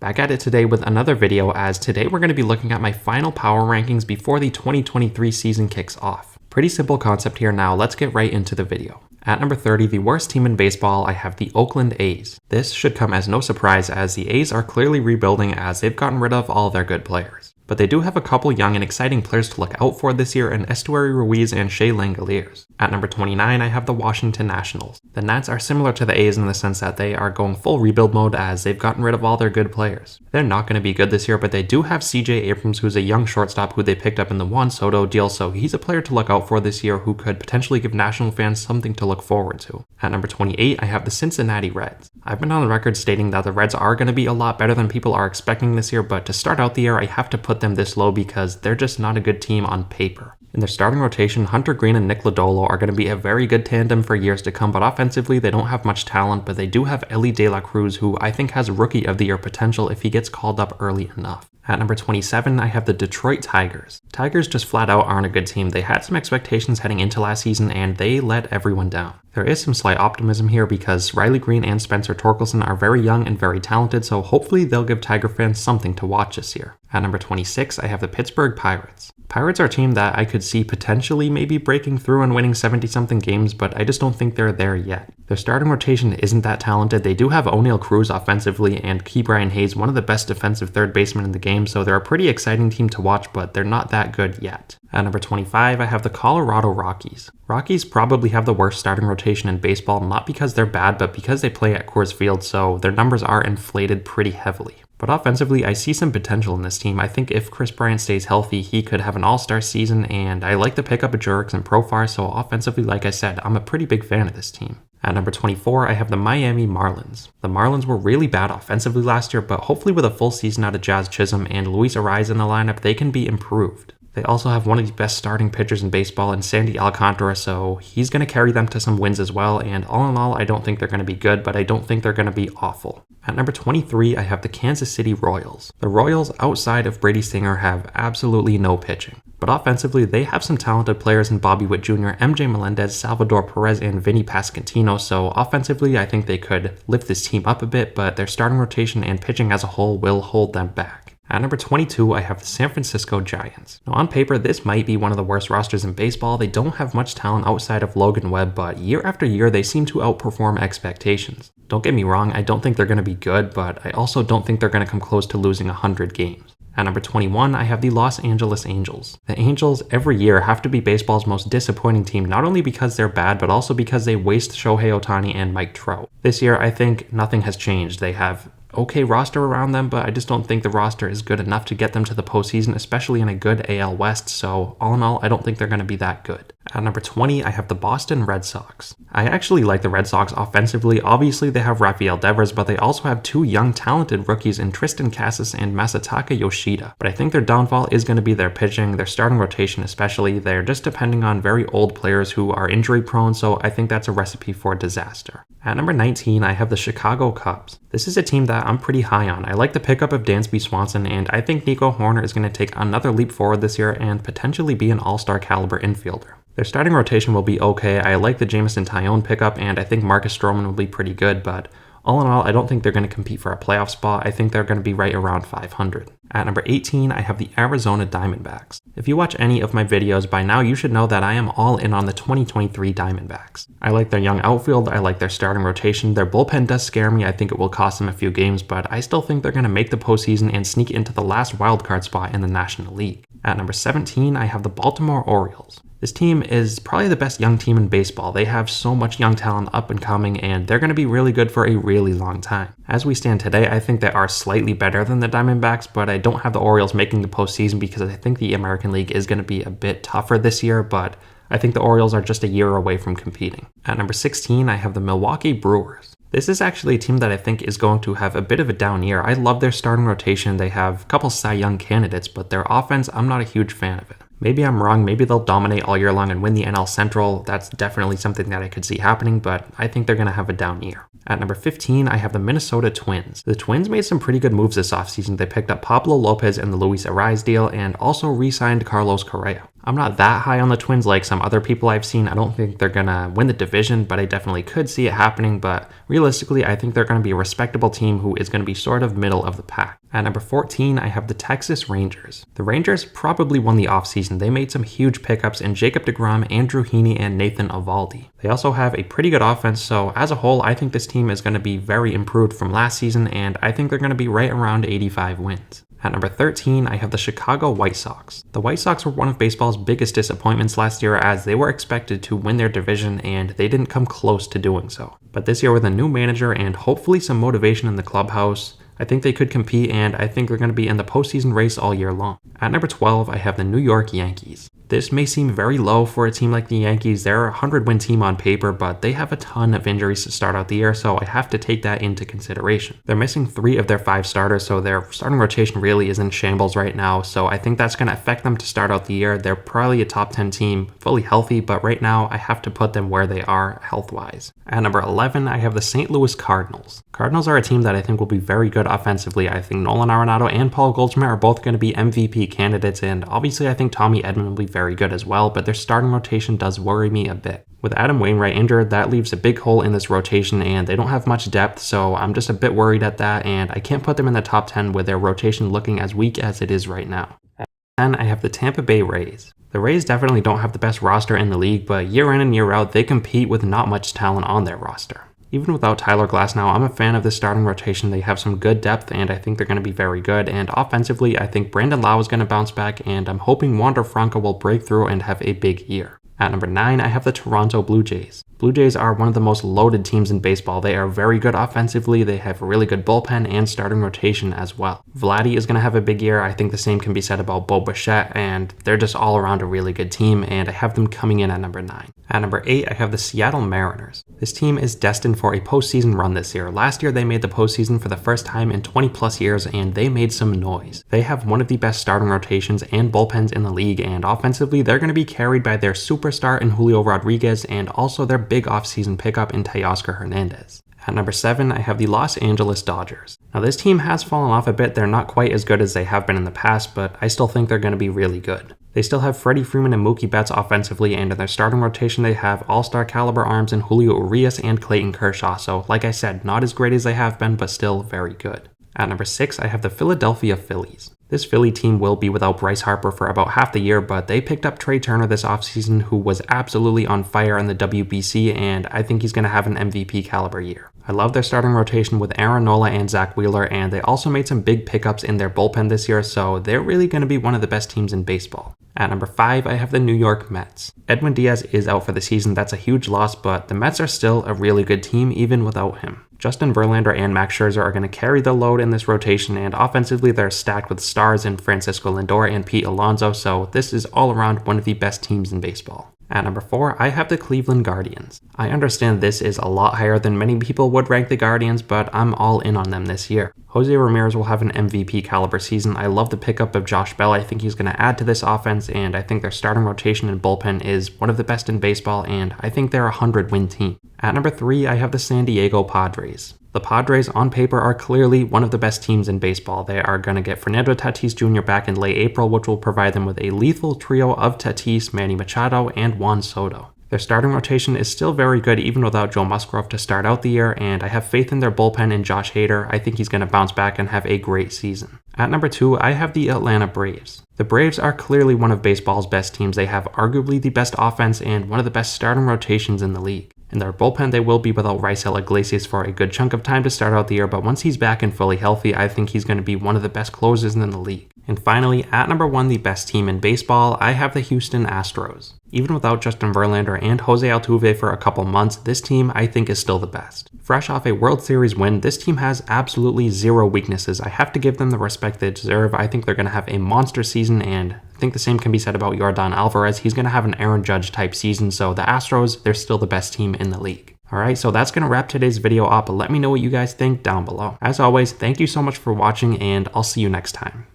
Back at it today with another video, as today we're going to be looking at my final power rankings before the 2023 season kicks off. Pretty simple concept here. Now let's get right into the video. At number 30, the worst team in baseball, I have the Oakland A's. This should come as no surprise, as the A's are clearly rebuilding as they've gotten rid of all their good players. But they do have a couple young and exciting players to look out for this year in Estuary Ruiz and Shea Langoliers. At number 29, I have the Washington Nationals. The Nats are similar to the A's in the sense that they are going full rebuild mode as they've gotten rid of all their good players. They're not going to be good this year, but they do have CJ Abrams, who's a young shortstop who they picked up in the Juan Soto deal, so he's a player to look out for this year who could potentially give National fans something to look forward to. At number 28, I have the Cincinnati Reds. I've been on the record stating that the Reds are going to be a lot better than people are expecting this year, but to start out the year, I have to put them this low because they're just not a good team on paper. In their starting rotation, Hunter Green and Nick Lodolo are going to be a very good tandem for years to come, but offensively they don't have much talent, but they do have Elly De La Cruz, who I think has Rookie of the Year potential if he gets called up early enough. At number 27, I have the Detroit Tigers. Tigers just flat out aren't a good team. They had some expectations heading into last season and they let everyone down. There is some slight optimism here because Riley Green and Spencer Torkelson are very young and very talented, so hopefully they'll give Tiger fans something to watch this year. At number 26, I have the Pittsburgh Pirates. Pirates are a team that I could see potentially maybe breaking through and winning 70-something games, but I just don't think they're there yet. Their starting rotation isn't that talented. They do have O'Neal Cruz offensively and Ke'Bryan Hayes, one of the best defensive third basemen in the game, so they're a pretty exciting team to watch, but they're not that good yet. At number 25, I have the Colorado Rockies. Rockies probably have the worst starting rotation in baseball, not because they're bad, but because they play at Coors Field, so their numbers are inflated pretty heavily. But offensively, I see some potential in this team. I think if Chris Bryant stays healthy, he could have an all-star season, and I like the pickup of Jurickson and Profar, so offensively, like I said, I'm a pretty big fan of this team. At number 24, I have the Miami Marlins. The Marlins were really bad offensively last year, but hopefully with a full season out of Jazz Chisholm and Luis Arraez in the lineup, they can be improved. They also have one of the best starting pitchers in baseball in Sandy Alcantara, so he's going to carry them to some wins as well, and all in all, I don't think they're going to be good, but I don't think they're going to be awful. At number 23, I have the Kansas City Royals. The Royals, outside of Brady Singer, have absolutely no pitching. But offensively, they have some talented players in Bobby Witt Jr., MJ Melendez, Salvador Perez, and Vinny Pasquantino, so offensively, I think they could lift this team up a bit, but their starting rotation and pitching as a whole will hold them back. At number 22, I have the San Francisco Giants. Now on paper, this might be one of the worst rosters in baseball. They don't have much talent outside of Logan Webb, but year after year, they seem to outperform expectations. Don't get me wrong, I don't think they're going to be good, but I also don't think they're going to come close to losing 100 games. At number 21, I have the Los Angeles Angels. The Angels every year have to be baseball's most disappointing team, not only because they're bad, but also because they waste Shohei Ohtani and Mike Trout. This year, I think nothing has changed. They have okay roster around them, but I just don't think the roster is good enough to get them to the postseason, especially in a good AL West, so all in all, I don't think they're going to be that good. At number 20, I have the Boston Red Sox. I actually like the Red Sox offensively. Obviously, they have Rafael Devers, but they also have two young, talented rookies in Tristan Casas and Masataka Yoshida. But I think their downfall is going to be their pitching, their starting rotation especially. They're just depending on very old players who are injury prone, so I think that's a recipe for disaster. At number 19, I have the Chicago Cubs. This is a team that I'm pretty high on. I like the pickup of Dansby Swanson, and I think Nico Horner is going to take another leap forward this year and potentially be an all-star caliber infielder. Their starting rotation will be okay. I like the Jameson Taillon pickup, and I think Marcus Stroman will be pretty good, but all in all, I don't think they're going to compete for a playoff spot. I think they're going to be right around 500. At number 18, I have the Arizona Diamondbacks. If you watch any of my videos by now, you should know that I am all in on the 2023 Diamondbacks. I like their young outfield, I like their starting rotation, their bullpen does scare me, I think it will cost them a few games, but I still think they're going to make the postseason and sneak into the last wildcard spot in the National League. At number 17, I have the Baltimore Orioles. This team is probably the best young team in baseball. They have so much young talent up and coming, and they're going to be really good for a really long time. As we stand today, I think they are slightly better than the Diamondbacks, but I don't have the Orioles making the postseason because I think the American League is going to be a bit tougher this year, but I think the Orioles are just a year away from competing. At number 16, I have the Milwaukee Brewers. This is actually a team that I think is going to have a bit of a down year. I love their starting rotation. They have a couple Cy Young candidates, but their offense, I'm not a huge fan of it. Maybe I'm wrong. Maybe they'll dominate all year long and win the NL Central. That's definitely something that I could see happening, but I think they're going to have a down year. At number 15, I have the Minnesota Twins. The Twins made some pretty good moves this offseason. They picked up Pablo Lopez in the Luis Arraez deal and also re-signed Carlos Correa. I'm not that high on the Twins like some other people I've seen. I don't think they're gonna win the division, but I definitely could see it happening. But realistically, I think they're gonna be a respectable team who is gonna be sort of middle of the pack. At number 14, I have the Texas Rangers. The Rangers probably won the offseason. They made some huge pickups in Jacob deGrom, Andrew Heaney, and Nathan Eovaldi. They also have a pretty good offense, so as a whole, I think this team is going to be very improved from last season, and I think they're going to be right around 85 wins. At number 13, I have the Chicago White Sox. The White Sox were one of baseball's biggest disappointments last year, as they were expected to win their division and they didn't come close to doing so. But this year, with a new manager and hopefully some motivation in the clubhouse, I think they could compete, and I think they're going to be in the postseason race all year long. At number 12, I have the New York Yankees. This may seem very low for a team like the Yankees. They're a 100-win team on paper, but they have a ton of injuries to start out the year, so I have to take that into consideration. They're missing 3 of their 5 starters, so their starting rotation really is in shambles right now, so I think that's going to affect them to start out the year. They're probably a top 10 team, fully healthy, but right now I have to put them where they are health-wise. At number 11, I have the St. Louis Cardinals. Cardinals are a team that I think will be very good offensively. I think Nolan Arenado and Paul Goldschmidt are both going to be MVP candidates, and obviously I think Tommy Edman will be very good as well, but their starting rotation does worry me a bit. With Adam Wainwright injured, that leaves a big hole in this rotation, and they don't have much depth, so I'm just a bit worried at that, and I can't put them in the top 10 with their rotation looking as weak as it is right now. At 10, I have the Tampa Bay Rays. The Rays definitely don't have the best roster in the league, but year in and year out, they compete with not much talent on their roster. Even without Tyler Glasnow, I'm a fan of the starting rotation. They have some good depth, and I think they're going to be very good. And offensively, I think Brandon Lau is going to bounce back, and I'm hoping Wander Franco will break through and have a big year. At number 9, I have the Toronto Blue Jays. Blue Jays are one of the most loaded teams in baseball. They are very good offensively. They have a really good bullpen and starting rotation as well. Vladdy is going to have a big year. I think the same can be said about Bo Bichette, and they're just all around a really good team, and I have them coming in at number 9. At number 8, I have the Seattle Mariners. This team is destined for a postseason run this year. Last year, they made the postseason for the first time in 20 plus years, and they made some noise. They have one of the best starting rotations and bullpens in the league, and offensively, they're going to be carried by their superstar in Julio Rodriguez and also their big offseason pickup in Teoscar Hernandez. At number 7, I have the Los Angeles Dodgers. Now this team has fallen off a bit. They're not quite as good as they have been in the past, but I still think they're going to be really good. They still have Freddie Freeman and Mookie Betts offensively, and in their starting rotation they have all-star caliber arms in Julio Urias and Clayton Kershaw, so like I said, not as great as they have been, but still very good. At number 6, I have the Philadelphia Phillies. This Philly team will be without Bryce Harper for about half the year, but they picked up Trey Turner this offseason, who was absolutely on fire in the WBC, and I think he's going to have an MVP caliber year. I love their starting rotation with Aaron Nola and Zach Wheeler, and they also made some big pickups in their bullpen this year, so they're really going to be one of the best teams in baseball. At number 5, I have the New York Mets. Edwin Diaz is out for the season. That's a huge loss, but the Mets are still a really good team even without him. Justin Verlander and Max Scherzer are going to carry the load in this rotation, and offensively they're stacked with stars in Francisco Lindor and Pete Alonso, so this is all around one of the best teams in baseball. At number 4, I have the Cleveland Guardians. I understand this is a lot higher than many people would rank the Guardians, but I'm all in on them this year. Jose Ramirez will have an MVP caliber season. I love the pickup of Josh Bell. I think he's going to add to this offense, and I think their starting rotation and bullpen is one of the best in baseball, and I think they're a 100-win team. At number 3, I have the San Diego Padres. The Padres on paper are clearly one of the best teams in baseball. They are going to get Fernando Tatis Jr. back in late April, which will provide them with a lethal trio of Tatis, Manny Machado, and Juan Soto. Their starting rotation is still very good even without Joe Musgrove to start out the year, and I have faith in their bullpen in Josh Hader. I think he's going to bounce back and have a great season. At number 2, I have the Atlanta Braves. The Braves are clearly one of baseball's best teams. They have arguably the best offense and one of the best starting rotations in the league. In their bullpen, they will be without Raisel Iglesias for a good chunk of time to start out the year, but once he's back and fully healthy, I think he's going to be one of the best closers in the league. And finally, at number 1, the best team in baseball, I have the Houston Astros. Even without Justin Verlander and Jose Altuve for a couple months, this team I think is still the best. Fresh off a World Series win, this team has absolutely zero weaknesses. I have to give them the respect they deserve. I think they're going to have a monster season, and I think the same can be said about Yordan Alvarez. He's going to have an Aaron Judge type season, so the Astros, they're still the best team in the league. Alright, so that's going to wrap today's video up. Let me know what you guys think down below. As always, thank you so much for watching, and I'll see you next time.